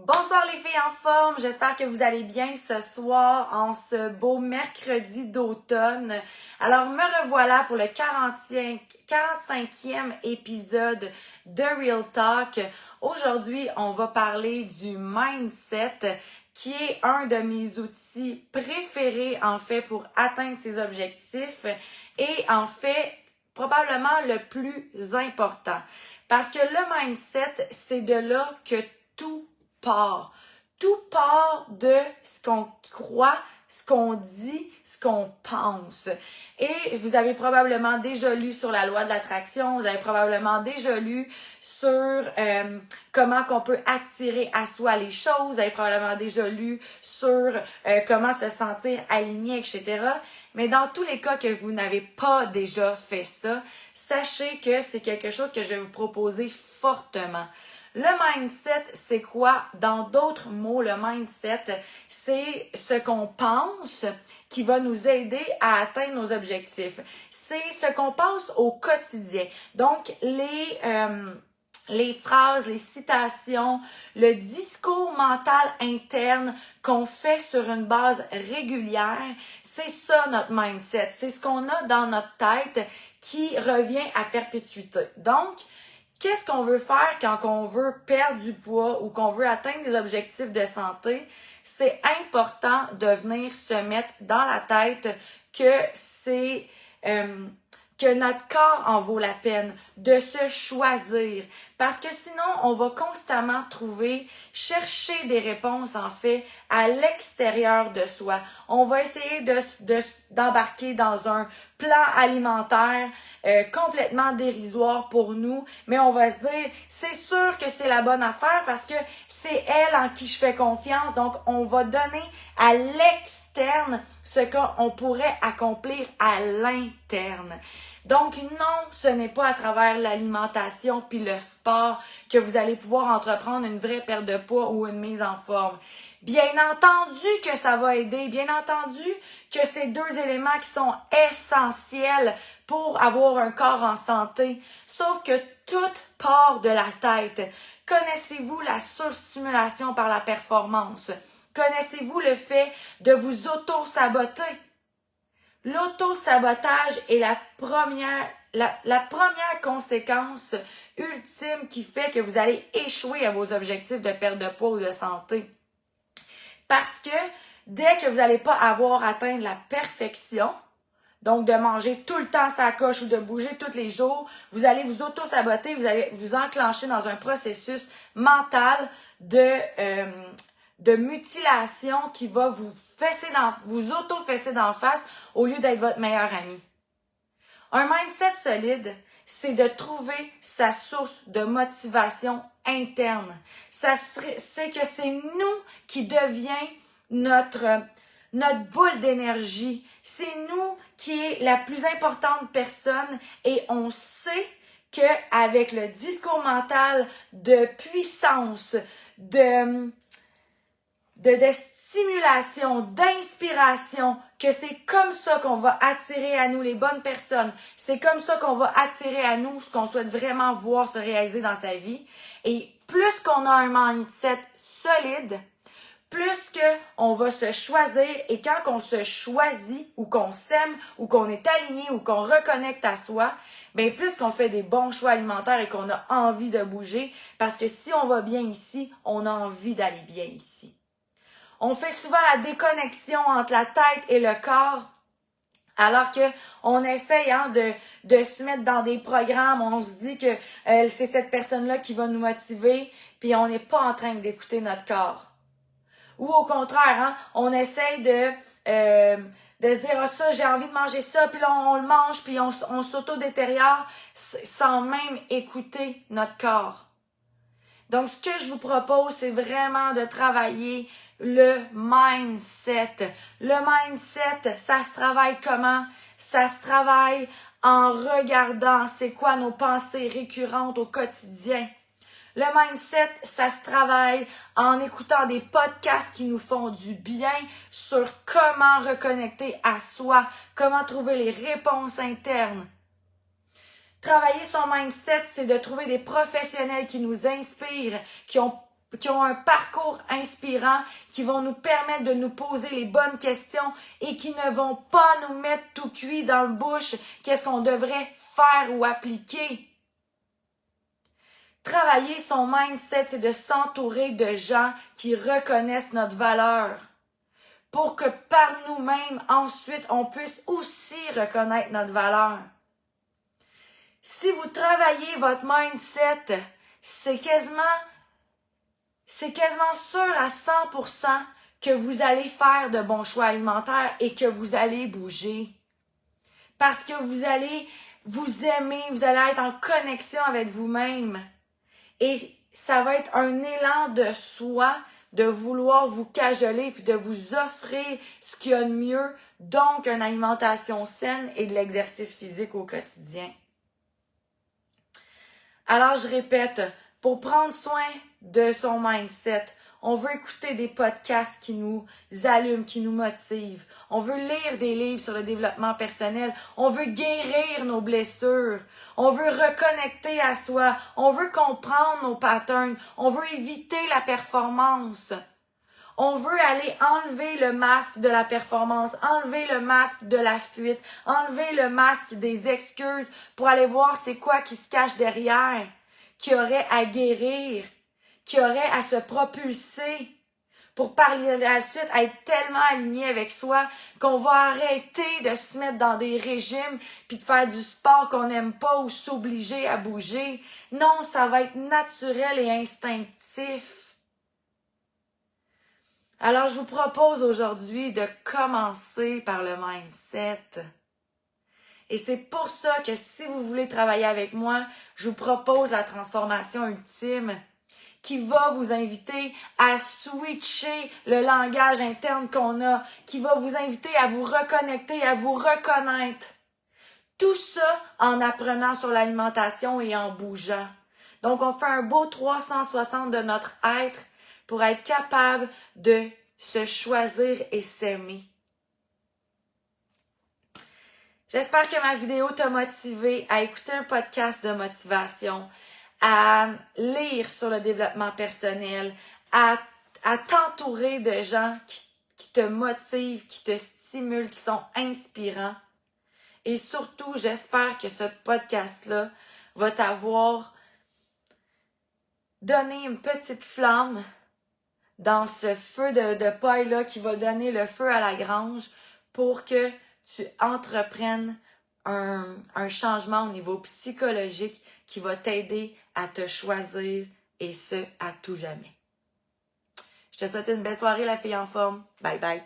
Bonsoir les filles en forme, j'espère que vous allez bien ce soir en ce beau mercredi d'automne. Alors me revoilà pour le 45e épisode de Real Talk. Aujourd'hui, on va parler du mindset qui est un de mes outils préférés en fait pour atteindre ses objectifs et en fait probablement le plus important. Parce que le mindset, c'est de là que tout part. Tout part de ce qu'on croit, ce qu'on dit, ce qu'on pense. Et vous avez probablement déjà lu sur la loi de l'attraction, vous avez probablement déjà lu sur comment qu'on peut attirer à soi les choses, vous avez probablement déjà lu sur comment se sentir aligné, etc. Mais dans tous les cas que vous n'avez pas déjà fait ça, sachez que c'est quelque chose que je vais vous proposer fortement. Le mindset, c'est quoi? Dans d'autres mots, le mindset, c'est ce qu'on pense qui va nous aider à atteindre nos objectifs. C'est ce qu'on pense au quotidien. Donc, les phrases, les citations, le discours mental interne qu'on fait sur une base régulière, c'est ça notre mindset. C'est ce qu'on a dans notre tête qui revient à perpétuité. Donc, qu'est-ce qu'on veut faire quand on veut perdre du poids ou qu'on veut atteindre des objectifs de santé? C'est important de venir se mettre dans la tête que que notre corps en vaut la peine, de se choisir. Parce que sinon, on va constamment chercher des réponses en fait à l'extérieur de soi. On va essayer d'embarquer dans un plan alimentaire complètement dérisoire pour nous, mais on va se dire, c'est sûr que c'est la bonne affaire parce que c'est elle en qui je fais confiance, donc on va donner à l'externe ce qu'on pourrait accomplir à l'interne. Donc non, ce n'est pas à travers l'alimentation puis le sport que vous allez pouvoir entreprendre une vraie perte de poids ou une mise en forme. Bien entendu que ça va aider, bien entendu que c'est deux éléments qui sont essentiels pour avoir un corps en santé, sauf que tout part de la tête. Connaissez-vous la surstimulation par la performance? Connaissez-vous le fait de vous auto-saboter? L'auto-sabotage est la première conséquence ultime qui fait que vous allez échouer à vos objectifs de perte de poids ou de santé. Parce que dès que vous n'allez pas avoir atteint la perfection, donc de manger tout le temps sa coche ou de bouger tous les jours, vous allez vous auto-saboter, vous allez vous enclencher dans un processus mental de mutilation qui va vous auto-fesser d'en face au lieu d'être votre meilleur ami. Un mindset solide, c'est de trouver sa source de motivation interne. C'est que c'est nous qui devient notre boule d'énergie. C'est nous qui est la plus importante personne et on sait qu'avec le discours mental de puissance, de stimulation, d'inspiration, que c'est comme ça qu'on va attirer à nous les bonnes personnes. C'est comme ça qu'on va attirer à nous ce qu'on souhaite vraiment voir se réaliser dans sa vie. Et plus qu'on a un mindset solide, plus qu'on va se choisir et quand on se choisit ou qu'on s'aime ou qu'on est aligné ou qu'on reconnecte à soi, bien plus qu'on fait des bons choix alimentaires et qu'on a envie de bouger parce que si on va bien ici, on a envie d'aller bien ici. On fait souvent la déconnexion entre la tête et le corps, alors que on essaye de se mettre dans des programmes, on se dit que c'est cette personne-là qui va nous motiver, puis on n'est pas en train d'écouter notre corps. Ou au contraire, on essaye de se dire « Ah ça, j'ai envie de manger ça », puis là on le mange, puis on s'auto-détériore sans même écouter notre corps. Donc, ce que je vous propose, c'est vraiment de travailler le mindset. Le mindset, ça se travaille comment? Ça se travaille en regardant c'est quoi nos pensées récurrentes au quotidien. Le mindset, ça se travaille en écoutant des podcasts qui nous font du bien sur comment reconnecter à soi, comment trouver les réponses internes. Travailler son mindset, c'est de trouver des professionnels qui nous inspirent, qui ont qui ont un parcours inspirant, qui vont nous permettre de nous poser les bonnes questions et qui ne vont pas nous mettre tout cuit dans le bouche qu'est-ce qu'on devrait faire ou appliquer. Travailler son mindset, c'est de s'entourer de gens qui reconnaissent notre valeur pour que par nous-mêmes, ensuite, on puisse aussi reconnaître notre valeur. Si vous travaillez votre mindset, c'est quasiment sûr à 100% que vous allez faire de bons choix alimentaires et que vous allez bouger. Parce que vous allez vous aimer, vous allez être en connexion avec vous-même. Et ça va être un élan de soi de vouloir vous cajoler puis de vous offrir ce qu'il y a de mieux, donc une alimentation saine et de l'exercice physique au quotidien. Alors, je répète, pour prendre soin de son mindset, on veut écouter des podcasts qui nous allument, qui nous motivent. On veut lire des livres sur le développement personnel. On veut guérir nos blessures. On veut reconnecter à soi. On veut comprendre nos patterns. On veut éviter la performance. On veut aller enlever le masque de la performance, enlever le masque de la fuite, enlever le masque des excuses pour aller voir c'est quoi qui se cache derrière, qui aurait à guérir, qui aurait à se propulser pour par la suite être tellement aligné avec soi qu'on va arrêter de se mettre dans des régimes puis de faire du sport qu'on n'aime pas ou s'obliger à bouger. Non, ça va être naturel et instinctif. Alors, je vous propose aujourd'hui de commencer par le mindset. Et c'est pour ça que si vous voulez travailler avec moi, je vous propose la transformation ultime qui va vous inviter à switcher le langage interne qu'on a, qui va vous inviter à vous reconnecter, à vous reconnaître. Tout ça en apprenant sur l'alimentation et en bougeant. Donc, on fait un beau 360 de notre être pour être capable de se choisir et s'aimer. J'espère que ma vidéo t'a motivé à écouter un podcast de motivation, à lire sur le développement personnel, à t'entourer de gens qui te motivent, qui te stimulent, qui sont inspirants. Et surtout, j'espère que ce podcast-là va t'avoir donné une petite flamme dans ce feu de paille-là qui va donner le feu à la grange pour que tu entreprennes un changement au niveau psychologique qui va t'aider à te choisir et ce, à tout jamais. Je te souhaite une belle soirée, la fille en forme. Bye bye.